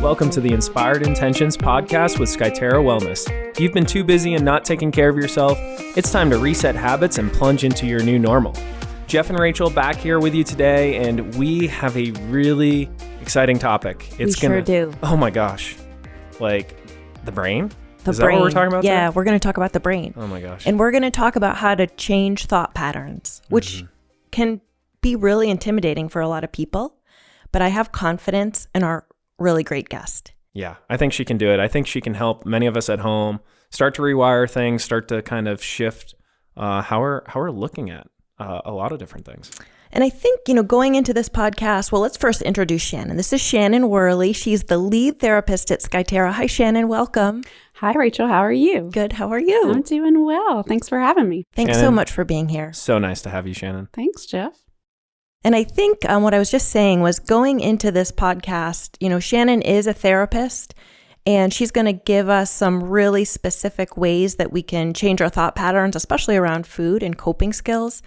welcome to the Inspired Intentions podcast with Skyterra Wellness. If you've been too busy and not taking care of yourself, it's time to reset habits and plunge into your new normal. Jeff and Rachel back here with you today, and we have a really exciting topic. Sure do. Oh my gosh. Like the brain? Is that what we're talking about today? We're going to talk about the brain. Oh my gosh. And we're going to talk about how to change thought patterns, which can be really intimidating for a lot of people. But I have confidence in our really great guest. Yeah, I think she can do it. I think she can help many of us at home start to rewire things, start to kind of shift how we're looking at a lot of different things. And I think, going into this podcast, well, let's first introduce Shannon. This is Shannon Worley. She's the lead therapist at Skyterra. Hi, Shannon. Welcome. Hi, Rachel. How are you? Good. How are you? I'm doing well. Thanks for having me. Thanks Shannon, so much for being here. So nice to have you, Shannon. Thanks, Jeff. And I think what I was just saying was going into this podcast, Shannon is a therapist, and she's going to give us some really specific ways that we can change our thought patterns, especially around food and coping skills.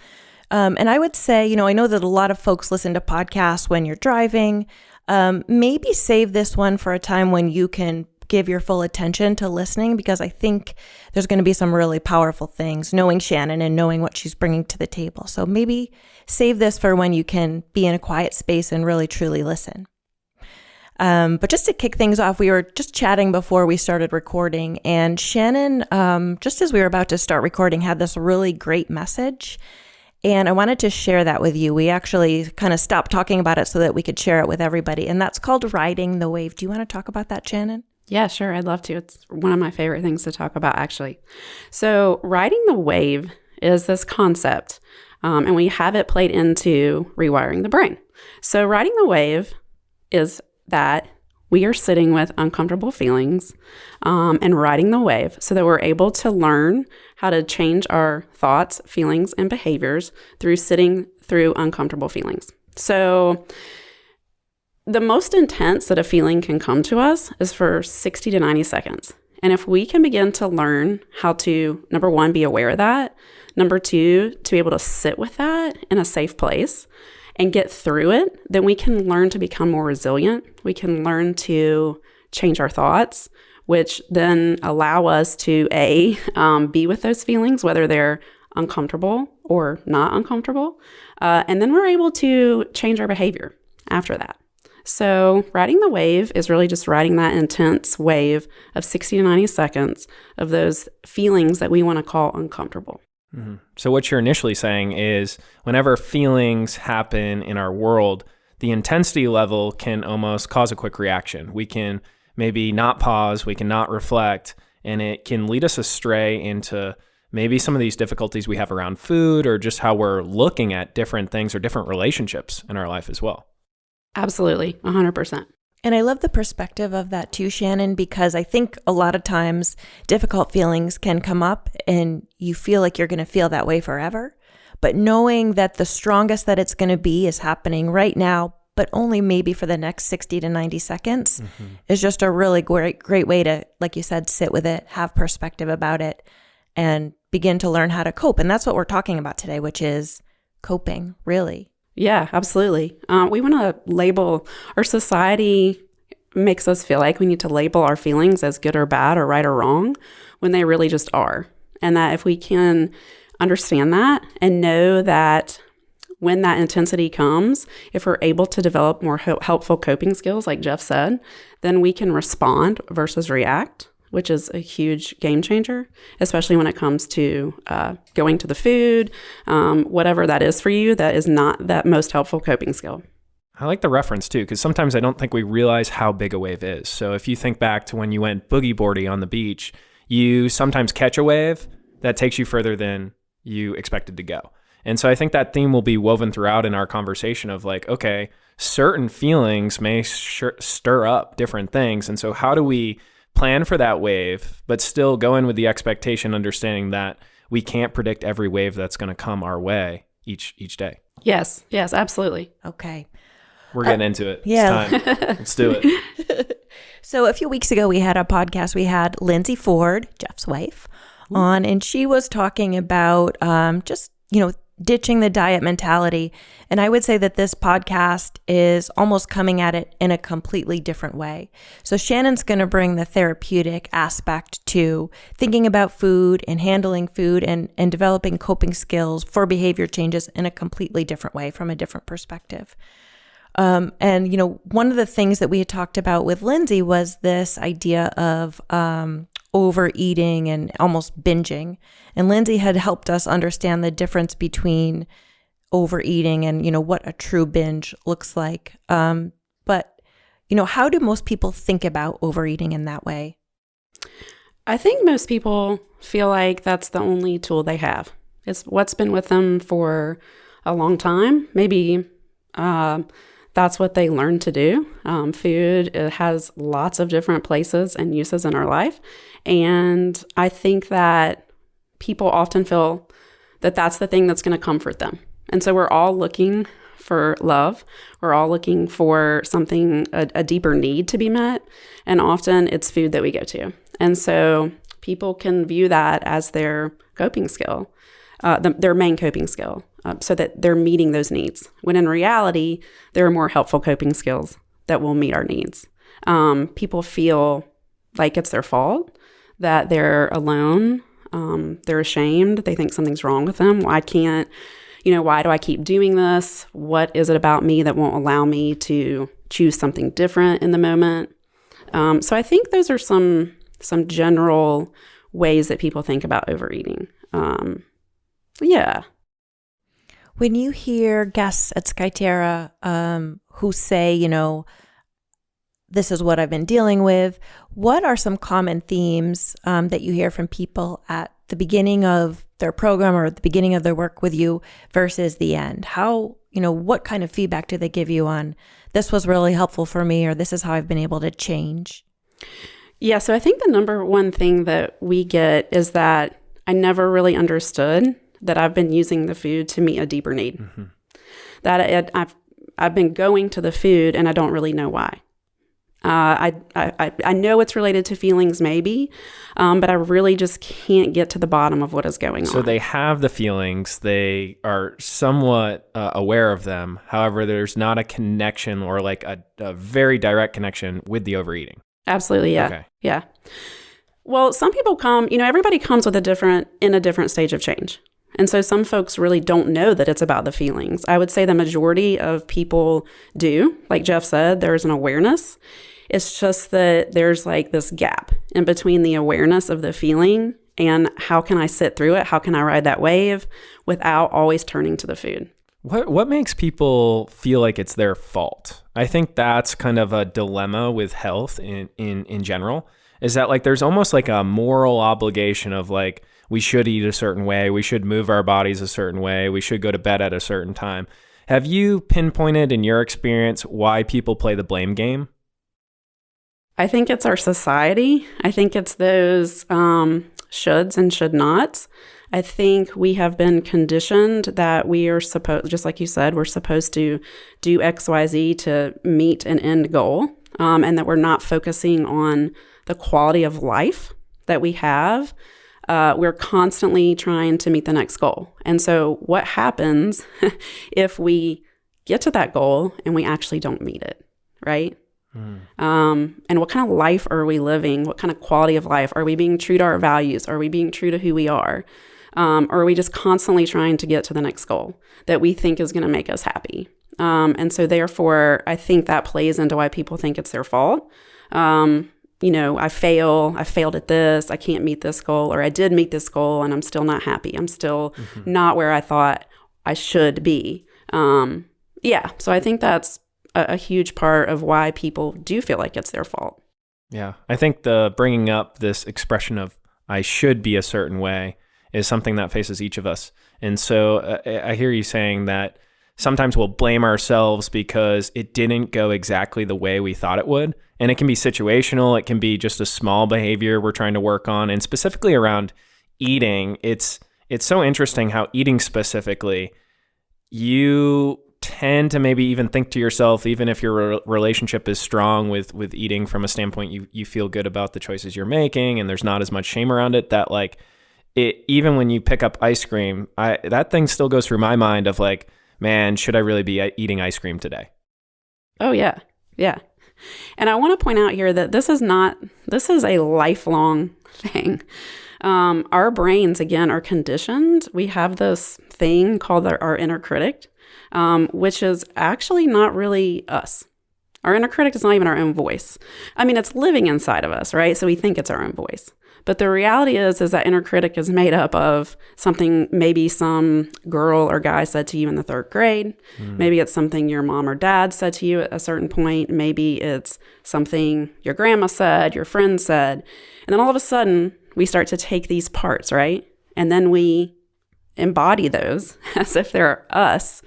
And I would say, I know that a lot of folks listen to podcasts when you're driving. Maybe save this one for a time when you can give your full attention to listening, because I think there's going to be some really powerful things knowing Shannon and knowing what she's bringing to the table. So maybe save this for when you can be in a quiet space and really truly listen. But just to kick things off, we were just chatting before we started recording, and Shannon, just as we were about to start recording, had this really great message. And I wanted to share that with you. We actually kind of stopped talking about it so that we could share it with everybody. And that's called riding the wave. Do you want to talk about that, Shannon? Yeah, sure. I'd love to. It's one of my favorite things to talk about, actually. So riding the wave is this concept, and we have it played into rewiring the brain. So riding the wave is that we are sitting with uncomfortable feelings and riding the wave so that we're able to learn how to change our thoughts, feelings, and behaviors through sitting through uncomfortable feelings. So the most intense that a feeling can come to us is for 60 to 90 seconds. And if we can begin to learn how to, number one, be aware of that, number two, to be able to sit with that in a safe place and get through it, then we can learn to become more resilient. We can learn to change our thoughts, which then allow us to, be with those feelings, whether they're uncomfortable or not uncomfortable. And then we're able to change our behavior after that. So riding the wave is really just riding that intense wave of 60 to 90 seconds of those feelings that we want to call uncomfortable. Mm-hmm. So what you're initially saying is whenever feelings happen in our world, the intensity level can almost cause a quick reaction. We can maybe not pause, we can not reflect, and it can lead us astray into maybe some of these difficulties we have around food or just how we're looking at different things or different relationships in our life as well. Absolutely, 100%. And I love the perspective of that too, Shannon, because I think a lot of times difficult feelings can come up and you feel like you're going to feel that way forever. But knowing that the strongest that it's going to be is happening right now, but only maybe for the next 60 to 90 seconds is just a really great way to, like you said, sit with it, have perspective about it, and begin to learn how to cope. And that's what we're talking about today, which is coping, really. Yeah, absolutely. We want to label, our society makes us feel like we need to label our feelings as good or bad or right or wrong when they really just are. And that if we can understand that and know that when that intensity comes, if we're able to develop more helpful coping skills, like Jeff said, then we can respond versus react, which is a huge game changer, especially when it comes to going to the food, whatever that is for you, that is not that most helpful coping skill. I like the reference too, because sometimes I don't think we realize how big a wave is. So if you think back to when you went boogie boarding on the beach, you sometimes catch a wave that takes you further than you expected to go. And so I think that theme will be woven throughout in our conversation of like, okay, certain feelings may stir up different things. And so how do we plan for that wave, but still go in with the expectation, understanding that we can't predict every wave that's going to come our way each day? Yes, absolutely. Okay. We're getting into it. Yeah. It's time. Let's do it. So a few weeks ago, we had a podcast. We had Lindsay Ford, Jeff's wife, on, and she was talking about just, ditching the diet mentality. And I would say that this podcast is almost coming at it in a completely different way. So Shannon's going to bring the therapeutic aspect to thinking about food and handling food and developing coping skills for behavior changes in a completely different way from a different perspective. And, one of the things that we had talked about with Lindsay was this idea of overeating and almost binging. And Lindsay had helped us understand the difference between overeating and, what a true binge looks like. But, how do most people think about overeating in that way? I think most people feel like that's the only tool they have. It's what's been with them for a long time. Maybe that's what they learned to do. Food, it has lots of different places and uses in our life. And I think that people often feel that that's the thing that's going to comfort them. And so we're all looking for love. We're all looking for something, a deeper need to be met. And often it's food that we go to. And so people can view that as their coping skill, their main coping skill, so that they're meeting those needs. When in reality, there are more helpful coping skills that will meet our needs. People feel like it's their fault, that they're alone, they're ashamed, they think something's wrong with them. Why do I keep doing this? What is it about me that won't allow me to choose something different in the moment? So I think those are some general ways that people think about overeating. Yeah. When you hear guests at Skyterra who say, this is what I've been dealing with, what are some common themes that you hear from people at the beginning of their program or at the beginning of their work with you versus the end? How, what kind of feedback do they give you on this was really helpful for me, or this is how I've been able to change? Yeah, so I think the number one thing that we get is that I never really understood that I've been using the food to meet a deeper need. Mm-hmm. That I've been going to the food and I don't really know why. I know it's related to feelings maybe, but I really just can't get to the bottom of what is going on. So they have the feelings, they are somewhat aware of them. However, there's not a connection or like a very direct connection with the overeating. Absolutely, yeah. Okay. Yeah. Well, some people come, everybody comes with in a different stage of change. And so some folks really don't know that it's about the feelings. I would say the majority of people do. Like Jeff said, there's an awareness. It's just that there's like this gap in between the awareness of the feeling and how can I sit through it? How can I ride that wave without always turning to the food? What makes people feel like it's their fault? I think that's kind of a dilemma with health in general, is that like there's almost like a moral obligation of like, we should eat a certain way, we should move our bodies a certain way, we should go to bed at a certain time. Have you pinpointed in your experience why people play the blame game? I think it's our society. I think it's those shoulds and should nots. I think we have been conditioned that we are supposed, just like you said, we're supposed to do X, Y, Z to meet an end goal, and that we're not focusing on the quality of life that we have. We're constantly trying to meet the next goal. And so what happens if we get to that goal and we actually don't meet it, right? And what kind of life are we living? What kind of quality of life? Are we being true to our values? Are we being true to who we are? Or are we just constantly trying to get to the next goal that we think is going to make us happy? And so therefore, I think that plays into why people think it's their fault. I failed at this, I can't meet this goal, or I did meet this goal and I'm still not happy. I'm still not where I thought I should be. So I think that's a huge part of why people do feel like it's their fault. Yeah, I think the bringing up this expression of I should be a certain way is something that faces each of us. And so I hear you saying that sometimes we'll blame ourselves because it didn't go exactly the way we thought it would. And it can be situational. It can be just a small behavior we're trying to work on. And specifically around eating, it's so interesting how eating specifically, you tend to maybe even think to yourself, even if your relationship is strong with eating from a standpoint, you feel good about the choices you're making and there's not as much shame around it, that like even when you pick up ice cream, that thing still goes through my mind of like, man, should I really be eating ice cream today? Oh, yeah. Yeah. And I want to point out here that this is a lifelong thing. Our brains, again, are conditioned. We have this thing called our inner critic, which is actually not really us. Our inner critic is not even our own voice. I mean, it's living inside of us, right? So we think it's our own voice. But the reality is that inner critic is made up of something maybe some girl or guy said to you in the 3rd grade. Maybe it's something your mom or dad said to you at a certain point. Maybe it's something your grandma said, your friend said. And then all of a sudden, we start to take these parts, right? And then we embody those as if they're us,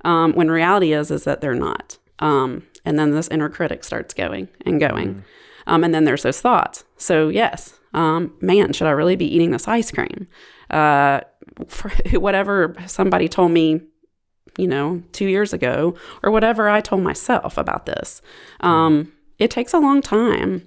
when reality is that they're not. And then this inner critic starts going and going. And then there's those thoughts. So yes, man, should I really be eating this ice cream? For whatever somebody told me, 2 years ago, or whatever I told myself about this. It takes a long time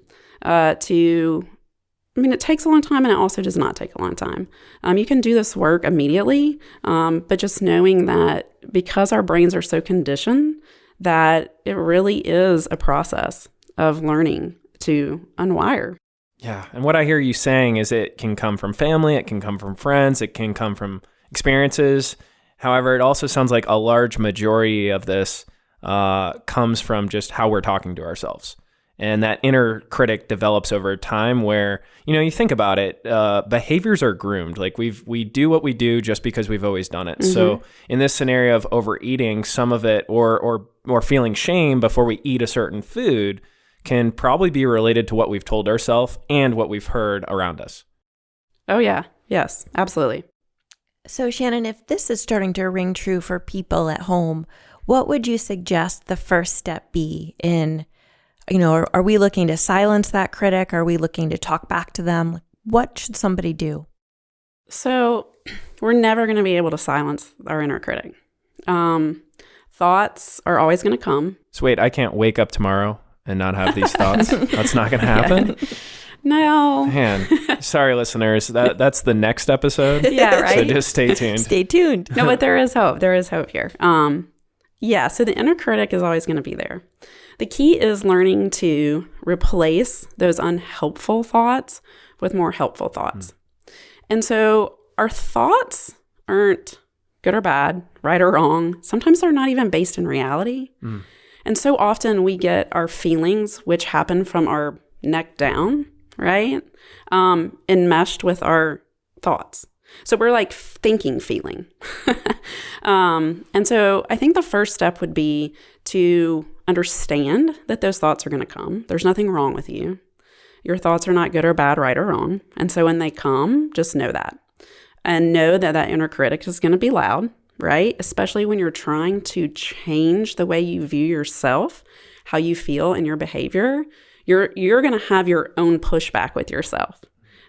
it takes a long time, and it also does not take a long time. You can do this work immediately, but just knowing that because our brains are so conditioned, that it really is a process of learning to unwire. Yeah. And what I hear you saying is it can come from family, it can come from friends, it can come from experiences. However, it also sounds like a large majority of this comes from just how we're talking to ourselves. And that inner critic develops over time where, you think about it, behaviors are groomed. Like we do what we do just because we've always done it. So in this scenario of overeating, some of it or feeling shame before we eat a certain food can probably be related to what we've told ourselves and what we've heard around us. Oh, yeah. Yes, absolutely. So Shannon, if this is starting to ring true for people at home, what would you suggest the first step be in, are we looking to silence that critic? Are we looking to talk back to them? What should somebody do? So we're never going to be able to silence our inner critic. Thoughts are always going to come. So wait, I can't wake up tomorrow and not have these thoughts? That's not going to happen? Yeah. No. Man, sorry, listeners. That's the next episode. Yeah, right? So just stay tuned. Stay tuned. No, but there is hope. There is hope here. Yeah, so the inner critic is always going to be there. The key is learning to replace those unhelpful thoughts with more helpful thoughts. And so our thoughts aren't good or bad, right or wrong. Sometimes they're not even based in reality. And so often we get our feelings, which happen from our neck down, right? Enmeshed with our thoughts. So we're like thinking, feeling. And so I think the first step would be to understand that those thoughts are going to come. There's nothing wrong with you. Your thoughts are not good or bad, right or wrong. And so when they come, just know that. And know that that inner critic is going to be loud, right? Especially when you're trying to change the way you view yourself, how you feel and your behavior. You're going to have your own pushback with yourself.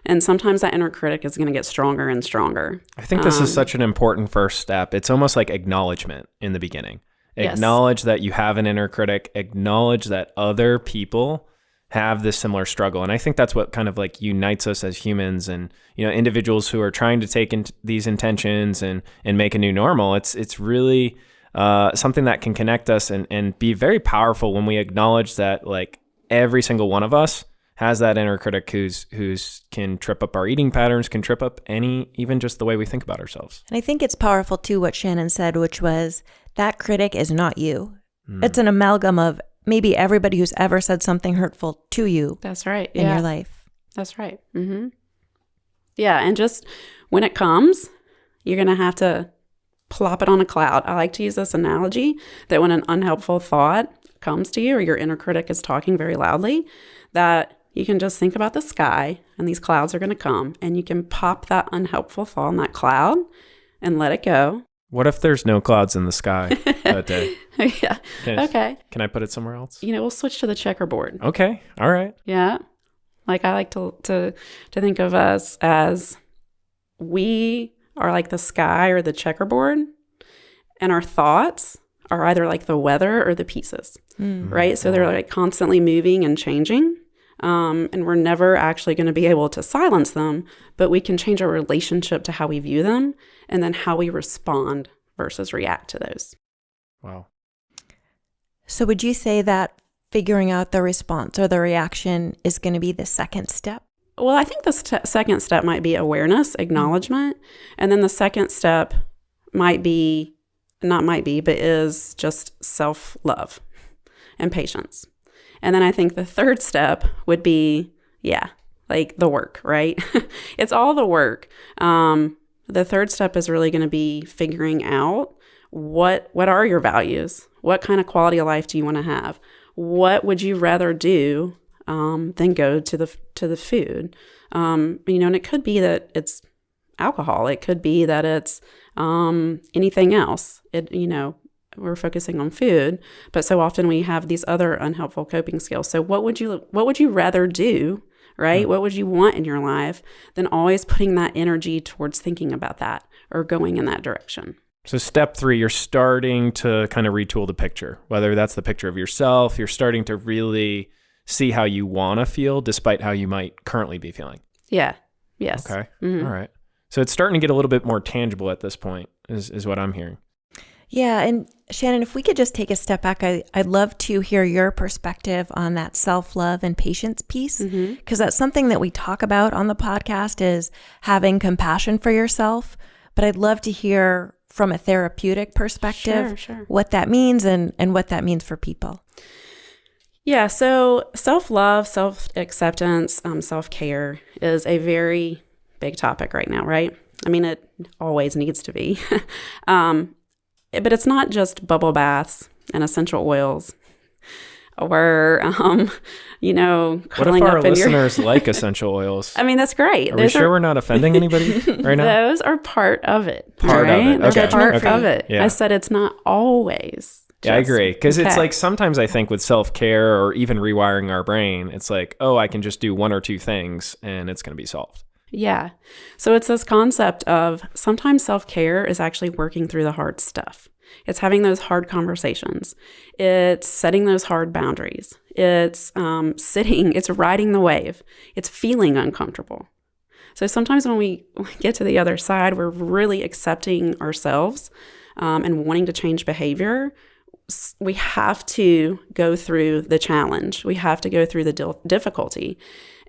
And sometimes that inner critic is going to get stronger and stronger. I think this is such an important first step. It's almost like acknowledgement in the beginning. Acknowledge that you have an inner critic. Acknowledge that other people have this similar struggle. And I think that's what kind of like unites us as humans and, individuals who are trying to take these intentions and make a new normal. It's really something that can connect us and be very powerful when we acknowledge that like every single one of us has that inner critic who's can trip up our eating patterns, can trip up even just the way we think about ourselves. And I think it's powerful too what Shannon said, which was that critic is not you. It's an amalgam of maybe everybody who's ever said something hurtful to you. That's right. In your life. That's right. Yeah. And just when it comes, you're going to have to plop it on a cloud. I like to use this analogy that when an unhelpful thought comes to you or your inner critic is talking very loudly, that you can just think about the sky and these clouds are going to come and you can pop that unhelpful thought on that cloud and let it go. What if there's no clouds in the sky that day? Yeah. Okay. Can I put it somewhere else? We'll switch to the checkerboard. Okay. All right. Yeah. Like I like to think of us as we are like the sky or the checkerboard and our thoughts are either like the weather or the pieces, right? So they're like constantly moving and changing. And we're never actually going to be able to silence them, but we can change our relationship to how we view them and then how we respond versus react to those. Wow. So would you say that figuring out the response or the reaction is going to be the second step? Well, I think the second step might be awareness, acknowledgement. And then the second step but is just self-love and patience. And then I think the third step would be, like the work, right? It's all the work. The third step is really going to be figuring out what are your values? What kind of quality of life do you want to have? What would you rather do than go to the food? And it could be that it's alcohol. It could be that it's anything else. We're focusing on food, but so often we have these other unhelpful coping skills. So what would you rather do, right? Mm-hmm. What would you want in your life than always putting that energy towards thinking about that or going in that direction? So step 3, you're starting to kind of retool the picture, whether that's the picture of yourself, you're starting to really see how you want to feel despite how you might currently be feeling. Yeah. Yes. Okay. Mm-hmm. All right. So it's starting to get a little bit more tangible at this point is what I'm hearing. Yeah. And Shannon, if we could just take a step back, I'd love to hear your perspective on that self-love and patience piece, because that's something that we talk about on the podcast is having compassion for yourself. But I'd love to hear from a therapeutic perspective what that means and what that means for people. Yeah, so self-love, self-acceptance, self-care is a very big topic right now, right? I mean, it always needs to be. But it's not just bubble baths and essential oils or, cuddling what if our listeners like essential oils? I mean, that's great. Are we sure we're not offending anybody right now? Those are part of it. Part of it. Okay. Part of it. Yeah. I said it's not always. Yeah, I agree. Because it's like sometimes I think with self-care or even rewiring our brain, it's like, oh, I can just do 1 or 2 things and it's going to be solved. Yeah. So it's this concept of sometimes self-care is actually working through the hard stuff. It's having those hard conversations. It's setting those hard boundaries. It's it's riding the wave. It's feeling uncomfortable. So sometimes when we get to the other side, we're really accepting ourselves and wanting to change behavior. We have to go through the challenge. We have to go through the difficulty.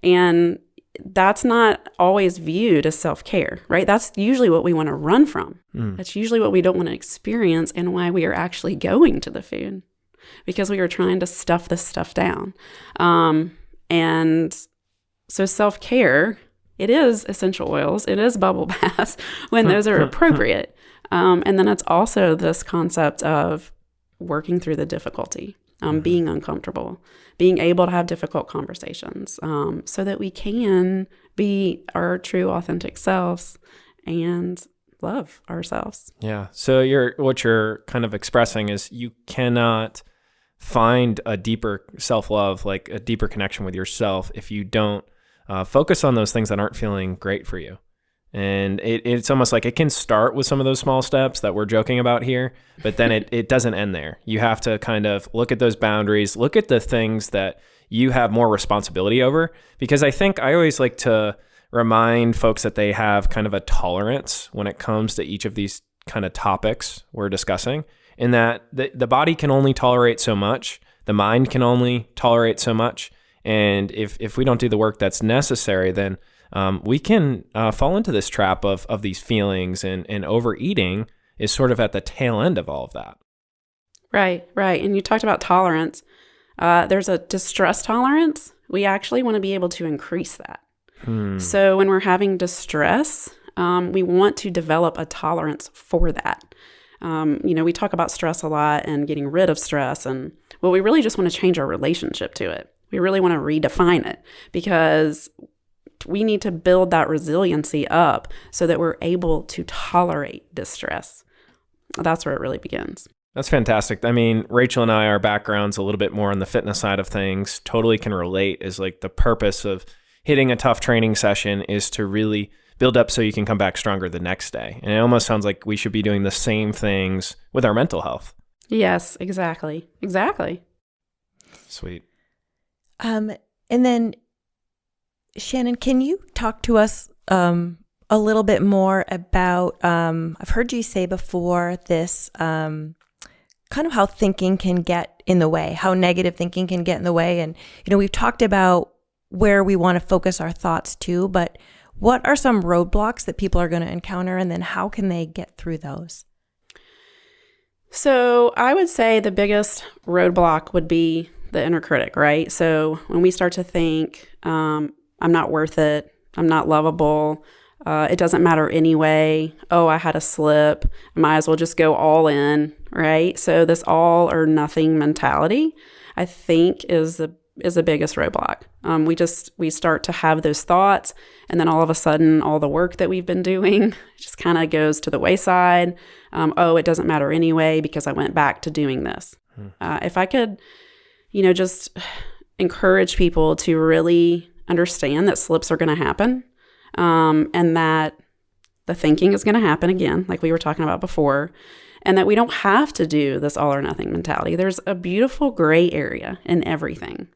And that's not always viewed as self-care, right? That's usually what we want to run from. That's usually what we don't want to experience and why we are actually going to the food, because we are trying to stuff this stuff down. And so self-care, it is essential oils, it is bubble baths when those are appropriate. And then it's also this concept of working through the difficulty. Being uncomfortable, being able to have difficult conversations so that we can be our true, authentic selves and love ourselves. Yeah. So what you're kind of expressing is you cannot find a deeper self-love, like a deeper connection with yourself, if you don't focus on those things that aren't feeling great for you. And it's almost like it can start with some of those small steps that we're joking about here, but then it doesn't end there. You have to kind of look at those boundaries, look at the things that you have more responsibility over, because I think I always like to remind folks that they have kind of a tolerance when it comes to each of these kind of topics we're discussing, in that the body can only tolerate so much, the mind can only tolerate so much, and if we don't do the work that's necessary, then we can fall into this trap of these feelings, and overeating is sort of at the tail end of all of that. Right. And you talked about tolerance. There's a distress tolerance. We actually want to be able to increase that. So when we're having distress, we want to develop a tolerance for that. We talk about stress a lot and getting rid of stress, and we really just want to change our relationship to it. We really want to redefine it, because we need to build that resiliency up so that we're able to tolerate distress. That's where it really begins. That's fantastic. I mean, Rachel and I, our background's a little bit more on the fitness side of things, totally can relate, is like the purpose of hitting a tough training session is to really build up so you can come back stronger the next day. And it almost sounds like we should be doing the same things with our mental health. Yes, exactly. Sweet. And then, Shannon, can you talk to us a little bit more about, I've heard you say before this, kind of how thinking can get in the way, how negative thinking can get in the way. And, we've talked about where we want to focus our thoughts to, but what are some roadblocks that people are going to encounter, and then how can they get through those? So I would say the biggest roadblock would be the inner critic, right? So when we start to think, I'm not worth it, I'm not lovable, it doesn't matter anyway, oh, I had a slip, I might as well just go all in, right? So this all or nothing mentality, I think, is the biggest roadblock. We start to have those thoughts, and then all of a sudden, all the work that we've been doing just kind of goes to the wayside. Oh, it doesn't matter anyway because I went back to doing this. If I could, just encourage people to really understand that slips are going to happen, and that the thinking is going to happen again, like we were talking about before, and that we don't have to do this all or nothing mentality. There's a beautiful gray area in everything.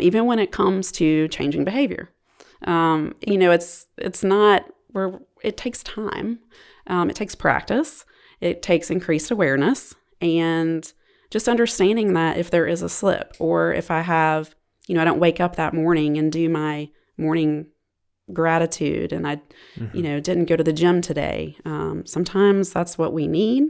Even when it comes to changing behavior. It's not where it takes time. It takes practice. It takes increased awareness, and just understanding that if there is a slip, or if I have, I don't wake up that morning and do my morning gratitude, and I, didn't go to the gym today. Sometimes that's what we need.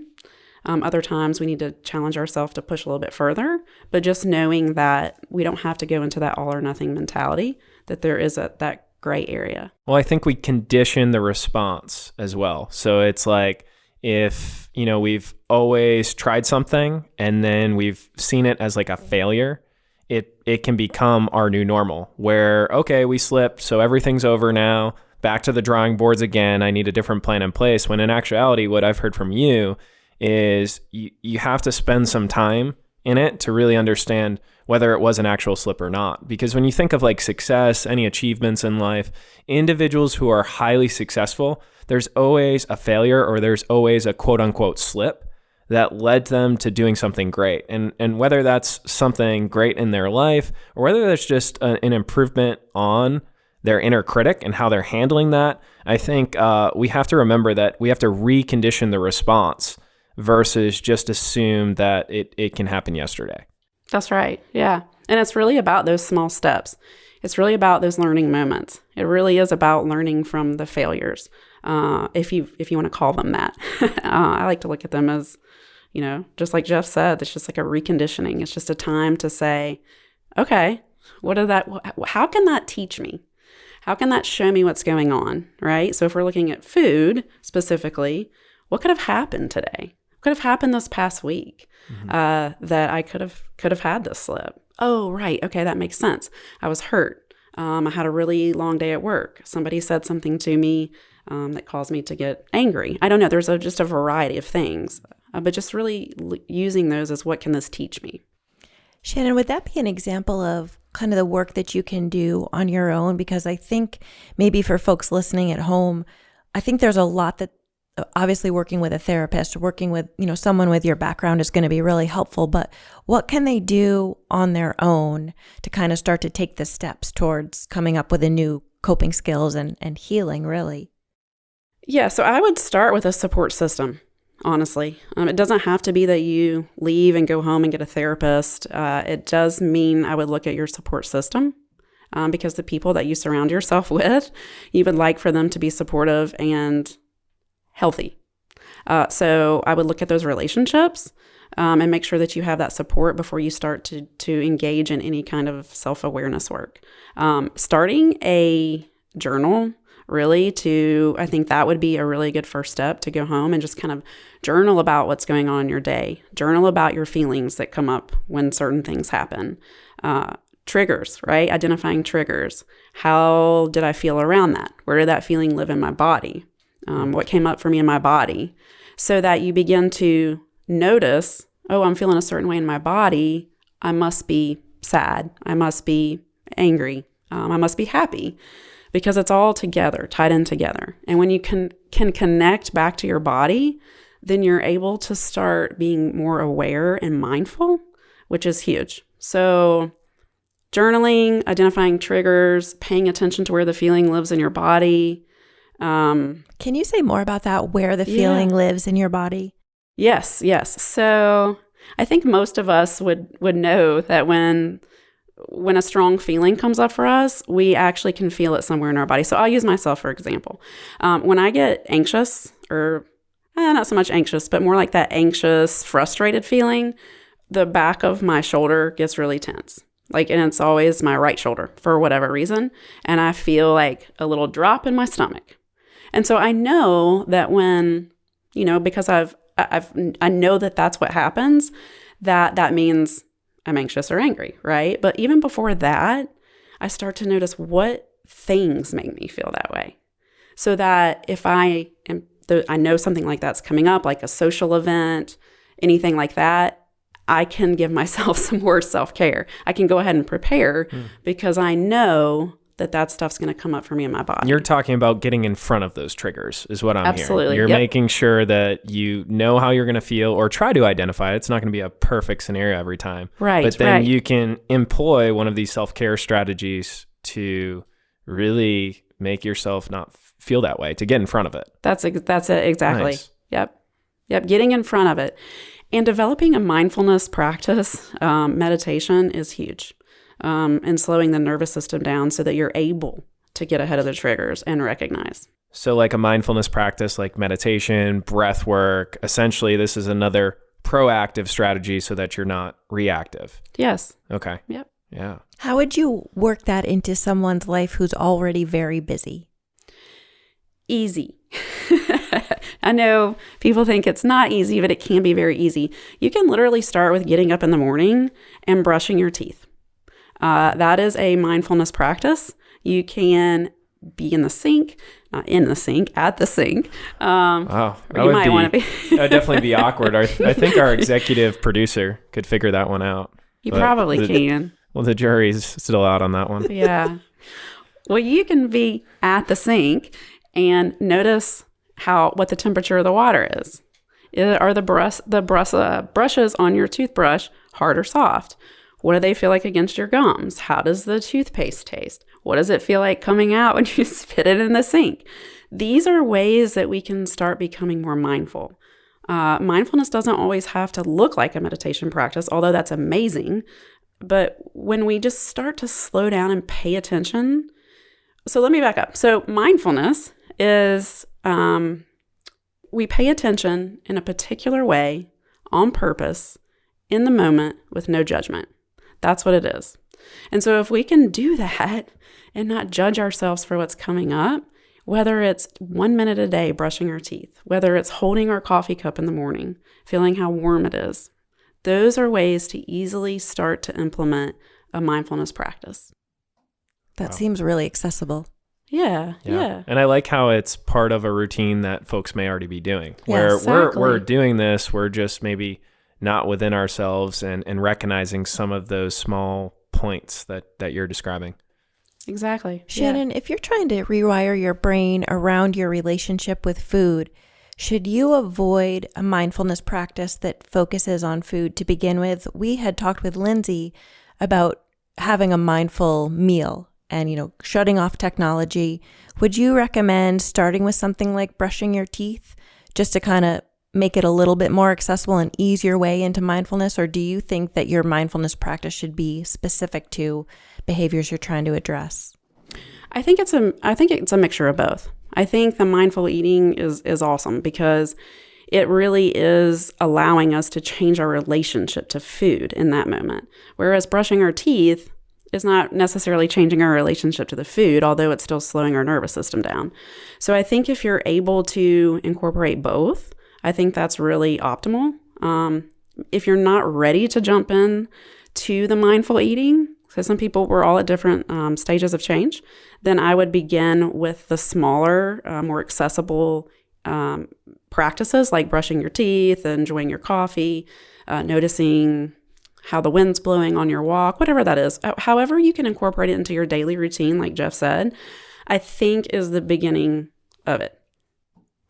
Other times we need to challenge ourselves to push a little bit further, but just knowing that we don't have to go into that all or nothing mentality, that there is that gray area. Well, I think we condition the response as well. So it's like if, we've always tried something and then we've seen it as like a failure, it can become our new normal where, okay, we slipped, so everything's over now, back to the drawing boards again, I need a different plan in place. When in actuality, what I've heard from you is you have to spend some time in it to really understand whether it was an actual slip or not. Because when you think of like success, any achievements in life, individuals who are highly successful, there's always a failure or there's always a quote unquote slip that led them to doing something great. And whether that's something great in their life or whether that's just an improvement on their inner critic and how they're handling that, I think we have to remember that we have to recondition the response versus just assume that it can happen yesterday. That's right. Yeah. And it's really about those small steps. It's really about those learning moments. It really is about learning from the failures, if you want to call them that. I like to look at them as, just like Jeff said, it's just like a reconditioning. It's just a time to say, okay, how can that teach me? How can that show me what's going on, right? So if we're looking at food specifically, what could have happened today? Could have happened this past week that I could have had this slip. Oh, right. Okay, that makes sense. I was hurt. I had a really long day at work. Somebody said something to me that caused me to get angry. I don't know. There's just a variety of things, but just really using those as what can this teach me? Shannon, would that be an example of kind of the work that you can do on your own? Because I think maybe for folks listening at home, I think there's a lot that obviously working with a therapist, working with, someone with your background is going to be really helpful, but what can they do on their own to kind of start to take the steps towards coming up with a new coping skills and healing, really? Yeah, so I would start with a support system, honestly. It doesn't have to be that you leave and go home and get a therapist. It does mean I would look at your support system because the people that you surround yourself with, you would like for them to be supportive and healthy. So I would look at those relationships and make sure that you have that support before you start to engage in any kind of self-awareness work. Starting a journal, really, I think that would be a really good first step to go home and just kind of journal about what's going on in your day. Journal about your feelings that come up when certain things happen. Triggers, right? Identifying triggers. How did I feel around that? Where did that feeling live in my body? What came up for me in my body, so that you begin to notice, oh, I'm feeling a certain way in my body. I must be sad. I must be angry. I must be happy, because it's all together, tied in together. And when you can connect back to your body, then you're able to start being more aware and mindful, which is huge. So journaling, identifying triggers, paying attention to where the feeling lives in your body. Can you say more about that, where the feeling lives in your body? Yes. So I think most of us would know that when a strong feeling comes up for us, we actually can feel it somewhere in our body. So I'll use myself for example. When I get anxious, or not so much anxious, but more like that anxious, frustrated feeling, the back of my shoulder gets really tense. And it's always my right shoulder for whatever reason. And I feel like a little drop in my stomach. And so I know that when, because I know that that's what happens, that means I'm anxious or angry, right? But even before that, I start to notice what things make me feel that way. So that if I know something like that's coming up, like a social event, anything like that, I can give myself some more self-care. I can go ahead and prepare because I know that stuff's going to come up for me in my body. You're talking about getting in front of those triggers is what I'm Absolutely. hearing. You're making sure that you know how you're going to feel, or try to identify it. It's not going to be a perfect scenario every time. Right. But then you can employ one of these self-care strategies to really make yourself not feel that way, to get in front of it. That's it. Exactly. Nice. Yep. Getting in front of it. And developing a mindfulness practice, meditation, is huge. And slowing the nervous system down so that you're able to get ahead of the triggers and recognize. So like a mindfulness practice, like meditation, breath work, essentially this is another proactive strategy so that you're not reactive. Yes. Okay. Yep. Yeah. How would you work that into someone's life who's already very busy? Easy. I know people think it's not easy, but it can be very easy. You can literally start with getting up in the morning and brushing your teeth. That is a mindfulness practice. You can be in the sink, not in the sink, at the sink. Wow. Or you might want to be. That would definitely be awkward. I think our executive producer could figure that one out. You probably can. Well, the jury's still out on that one. Yeah. Well, you can be at the sink and notice what the temperature of the water is. Are the brushes on your toothbrush hard or soft? What do they feel like against your gums? How does the toothpaste taste? What does it feel like coming out when you spit it in the sink? These are ways that we can start becoming more mindful. Mindfulness doesn't always have to look like a meditation practice, although that's amazing. But when we just start to slow down and pay attention. So let me back up. So mindfulness is we pay attention in a particular way, on purpose, in the moment, with no judgment. That's what it is. And so if we can do that and not judge ourselves for what's coming up, whether it's 1 minute a day brushing our teeth, whether it's holding our coffee cup in the morning, feeling how warm it is, those are ways to easily start to implement a mindfulness practice. That seems really accessible. Yeah. And I like how it's part of a routine that folks may already be doing. Yeah, where exactly. we're doing this, we're just maybe not within ourselves and recognizing some of those small points that you're describing. Exactly. Shannon, if you're trying to rewire your brain around your relationship with food, should you avoid a mindfulness practice that focuses on food to begin with? We had talked with Lindsay about having a mindful meal and, shutting off technology. Would you recommend starting with something like brushing your teeth just to kind of make it a little bit more accessible and ease your way into mindfulness? Or do you think that your mindfulness practice should be specific to behaviors you're trying to address? I think it's a mixture of both. I think the mindful eating is awesome because it really is allowing us to change our relationship to food in that moment. Whereas brushing our teeth is not necessarily changing our relationship to the food, although it's still slowing our nervous system down. So I think if you're able to incorporate both, I think that's really optimal. If you're not ready to jump in to the mindful eating, so some people were all at different stages of change, then I would begin with the smaller, more accessible practices like brushing your teeth, enjoying your coffee, noticing how the wind's blowing on your walk, whatever that is. However you can incorporate it into your daily routine, like Jeff said, I think is the beginning of it.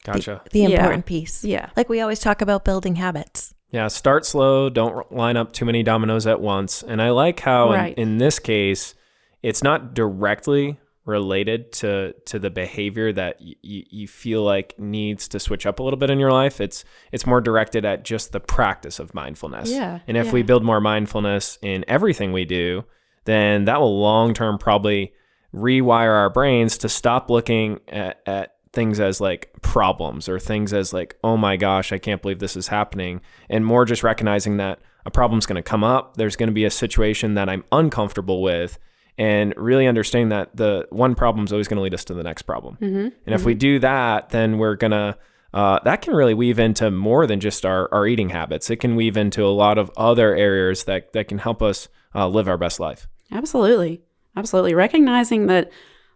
Gotcha. The important piece. Yeah. Like we always talk about building habits. Yeah, start slow. Don't line up too many dominoes at once. And I like how Right. in this case, it's not directly related to the behavior that you feel like needs to switch up a little bit in your life. It's more directed at just the practice of mindfulness. Yeah. And if we build more mindfulness in everything we do, then that will long term probably rewire our brains to stop looking at things as like problems or things as like, oh my gosh, I can't believe this is happening. And more just recognizing that a problem's going to come up. There's going to be a situation that I'm uncomfortable with, and really understanding that the one problem is always going to lead us to the next problem. And if we do that, then we're going to, that can really weave into more than just our eating habits. It can weave into a lot of other areas that can help us live our best life. Absolutely. Absolutely. Recognizing that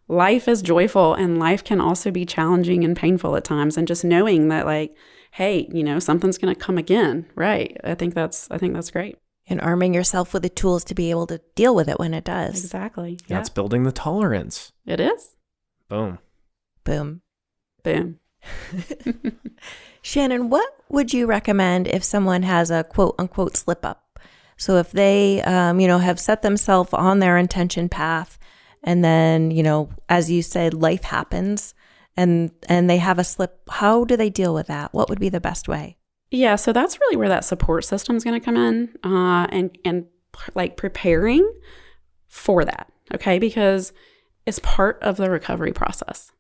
life is joyful and life can also be challenging and painful at times, and just knowing that, like, hey, something's going to come again. Right. I think that's great. And arming yourself with the tools to be able to deal with it when it does. Exactly. That's building the tolerance. It is. Boom. Boom. Boom. Shannon, what would you recommend if someone has a quote unquote slip up? So if they, have set themselves on their intention path, and then, as you said, life happens and they have a slip, how do they deal with that? What would be the best way? Yeah, so that's really where that support system is going to come in, and like preparing for that, okay? Because it's part of the recovery process.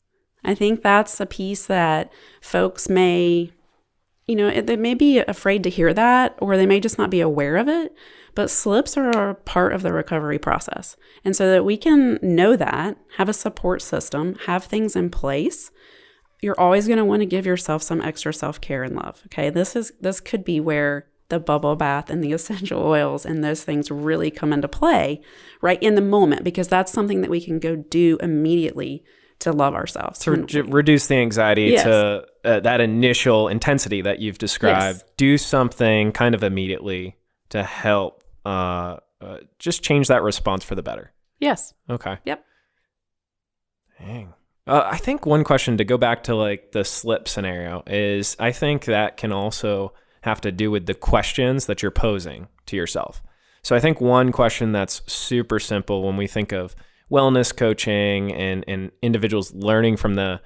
I think that's a piece that folks may, they may be afraid to hear that, or they may just not be aware of it, but slips are a part of the recovery process. And so that we can know that, have a support system, have things in place, you're always going to want to give yourself some extra self-care and love. Okay. This could be where the bubble bath and the essential oils and those things really come into play right in the moment, because that's something that we can go do immediately to love ourselves. To reduce the anxiety to that initial intensity that you've described. Yes. Do something kind of immediately to help just change that response for the better. Yes. Okay. Yep. Dang. I think one question to go back to like the slip scenario is, I think that can also have to do with the questions that you're posing to yourself. So I think one question that's super simple when we think of wellness coaching and individuals learning from the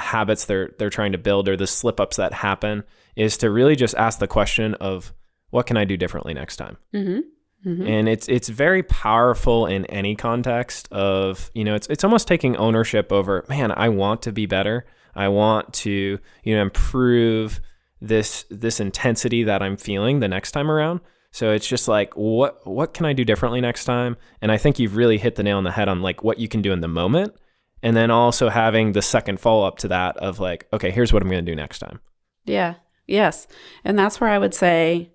habits they're trying to build or the slip ups that happen is to really just ask the question of, what can I do differently next time? Mm-hmm. Mm-hmm. And it's very powerful in any context of, it's almost taking ownership over, man, I want to be better. I want to, improve this intensity that I'm feeling the next time around. So it's just like, what can I do differently next time? And I think you've really hit the nail on the head on like what you can do in the moment. And then also having the second follow-up to that of like, okay, here's what I'm going to do next time. Yeah. Yes. And that's where I would say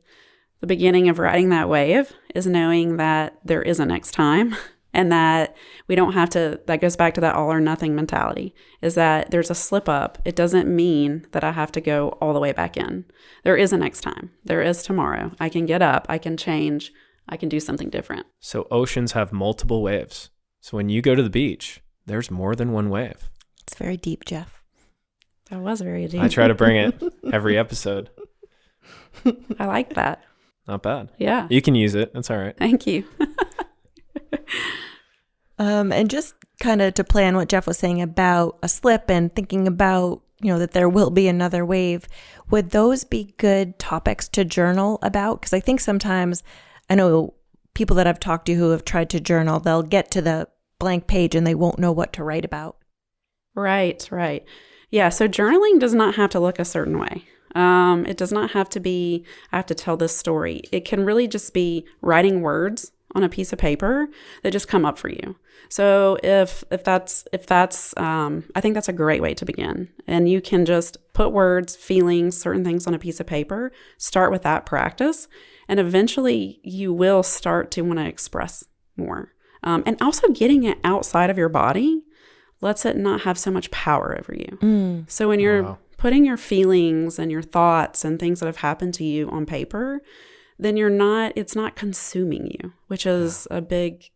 the beginning of riding that wave is knowing that there is a next time, and that we don't have to, that goes back to that all or nothing mentality, is that there's a slip up. It doesn't mean that I have to go all the way back in. There is a next time. There is tomorrow. I can get up. I can change. I can do something different. So oceans have multiple waves. So when you go to the beach, there's more than one wave. It's very deep, Jeff. That was very deep. I try to bring it every episode. I like that. Not bad. Yeah. You can use it. That's all right. Thank you. And just kind of to play on what Jeff was saying about a slip and thinking about, that there will be another wave. Would those be good topics to journal about? Because I think sometimes, I know people that I've talked to who have tried to journal, they'll get to the blank page and they won't know what to write about. Right. Yeah. So journaling does not have to look a certain way. It does not have to be, I have to tell this story. It can really just be writing words on a piece of paper that just come up for you. So if that's, I think that's a great way to begin. And you can just put words, feelings, certain things on a piece of paper, start with that practice, and eventually you will start to want to express more. And also getting it outside of your body lets it not have so much power over you. So when you're putting your feelings and your thoughts and things that have happened to you on paper, then it's not consuming you, which is a big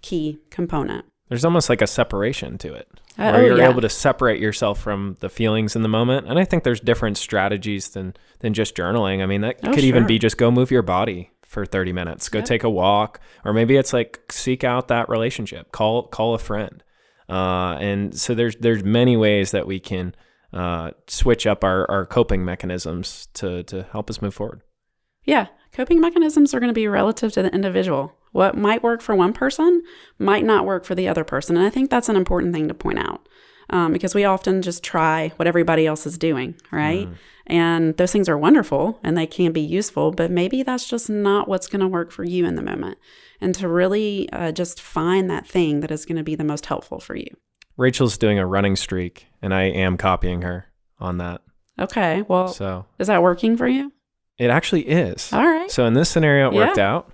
key component. There's almost like a separation to it, Oh, where you're yeah. able to separate yourself from the feelings in the moment. And I think there's different strategies than just journaling. I mean, that Oh, could even sure. be just go move your body for 30 minutes, go Yep. take a walk, or maybe it's like seek out that relationship, call a friend. And so there's many ways that we can switch up our coping mechanisms to help us move forward. Yeah, coping mechanisms are going to be relative to the individual. What might work for one person might not work for the other person. And I think that's an important thing to point out because we often just try what everybody else is doing, right? And those things are wonderful and they can be useful, but maybe that's just not what's going to work for you in the moment. And to really just find that thing that is going to be the most helpful for you. Rachel's doing a running streak, and I am copying her on that. Okay, well, So is that working for you? it actually is. All right. So in this scenario, it worked Yeah. out.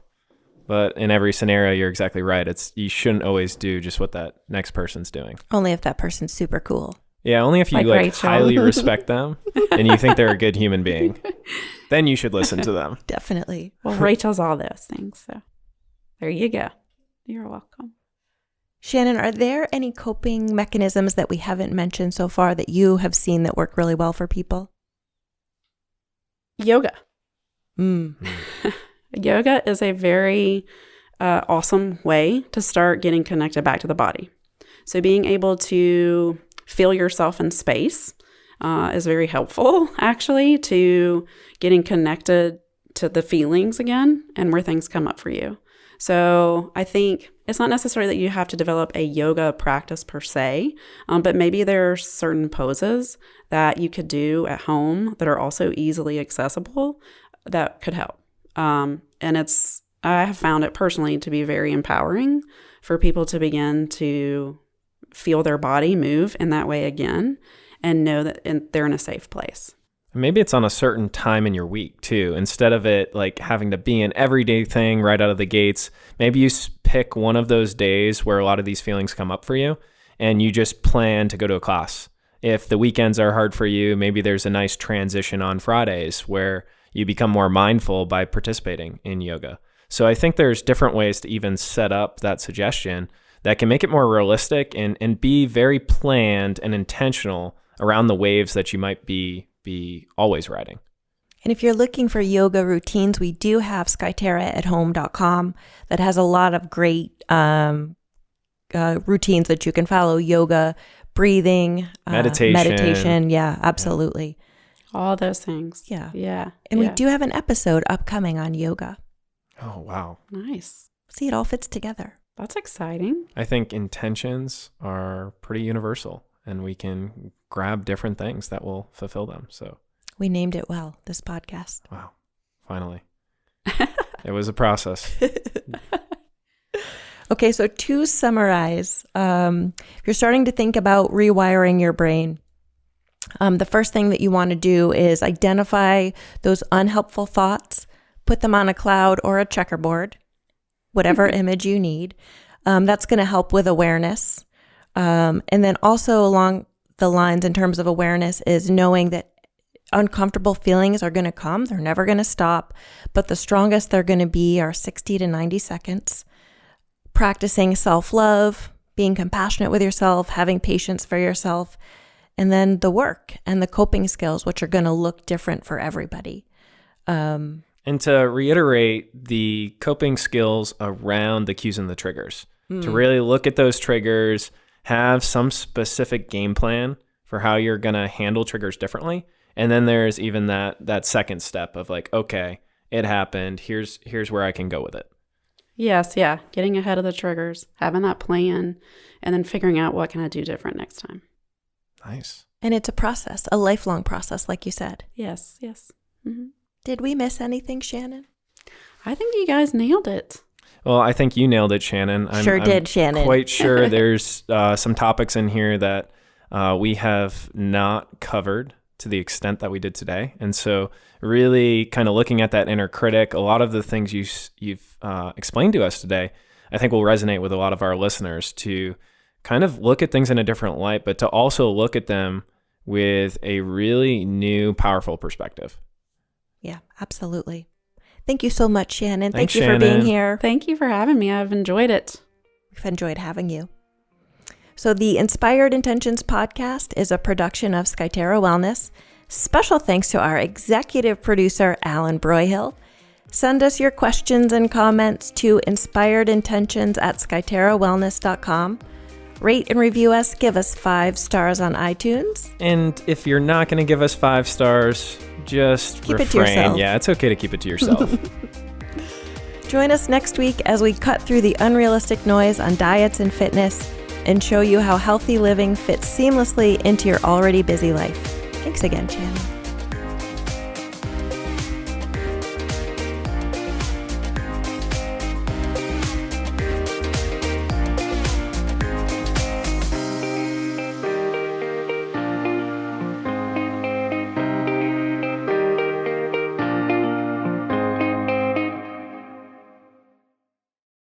But in every scenario, you're exactly right. You shouldn't always do just what that next person's doing. Only if that person's super cool. Yeah, only if you Like like Rachel. highly respect them and you think they're a good human being, then you should listen to them. Definitely. Well, Rachel's all those things. So there you go. You're welcome. Shannon, are there any coping mechanisms that we haven't mentioned so far that you have seen that work really well for people? Yoga. Mm. Yoga is a very awesome way to start getting connected back to the body. So being able to feel yourself in space is very helpful, actually, to getting connected to the feelings again and where things come up for you. So I think it's not necessarily that you have to develop a yoga practice per se, but maybe there are certain poses that you could do at home that are also easily accessible that could help. And I have found it personally to be very empowering for people to begin to feel their body move in that way again and know that they're in a safe place. Maybe it's on a certain time in your week too. Instead of it like having to be an everyday thing right out of the gates, maybe you pick one of those days where a lot of these feelings come up for you and you just plan to go to a class. If the weekends are hard for you, maybe there's a nice transition on Fridays where you become more mindful by participating in yoga. So I think there's different ways to even set up that suggestion that can make it more realistic and be very planned and intentional around the waves that you might be always riding. And if you're looking for yoga routines, we do have Skyterra@home.com that has a lot of great routines that you can follow: yoga, breathing, meditation. Yeah, absolutely. All those things. Yeah. Yeah. And yeah. we do have an episode upcoming on yoga. Oh, wow. Nice. See, it all fits together. That's exciting. I think intentions are pretty universal and we can grab different things that will fulfill them. So We named it well, this podcast. wow, finally. It was a process. Okay, so to summarize, if you're starting to think about rewiring your brain, the first thing that you want to do is identify those unhelpful thoughts, put them on a cloud or a checkerboard, whatever image you need. That's going to help with awareness. And then also along the lines in terms of awareness is knowing that uncomfortable feelings are going to come. They're never going to stop, but the strongest they're going to be are 60 to 90 seconds. Practicing self-love, being compassionate with yourself, having patience for yourself, and then the work and the coping skills, which are going to look different for everybody. And to reiterate, the coping skills around the cues and the triggers. To really look at those triggers, have some specific game plan for how you're going to handle triggers differently. And then there's even that second step of like, okay, it happened. Here's where I can go with it. Yes, yeah. Getting ahead of the triggers, having that plan, and then figuring out what can I do different next time. Nice. And it's a process, a lifelong process, like you said. Yes, yes. Mm-hmm. Did we miss anything, Shannon? I think you guys nailed it. Well, I think you nailed it, Shannon. Did, Shannon. Quite sure there's some topics in here that we have not covered to the extent that we did today. And so really kind of looking at that inner critic, a lot of the things you've explained to us today, I think will resonate with a lot of our listeners to kind of look at things in a different light, but to also look at them with a really new, powerful perspective. Yeah, absolutely. Thank you so much, Shannon. Thanks, Thank you for being Shannon. here. Thank you for having me. I've enjoyed it. We've enjoyed having you. So the Inspired Intentions podcast is a production of Skyterra Wellness. Special thanks to our executive producer, Alan Broyhill. Send us your questions and comments to inspiredintentions@skyterrawellness.com. Rate and review us. Give us 5 stars on iTunes. And if you're not going to give us 5 stars, just Keep refrain. it to yourself. Yeah, it's okay to keep it to yourself. Join us next week as we cut through the unrealistic noise on diets and fitness and show you how healthy living fits seamlessly into your already busy life. Thanks again, Shannon.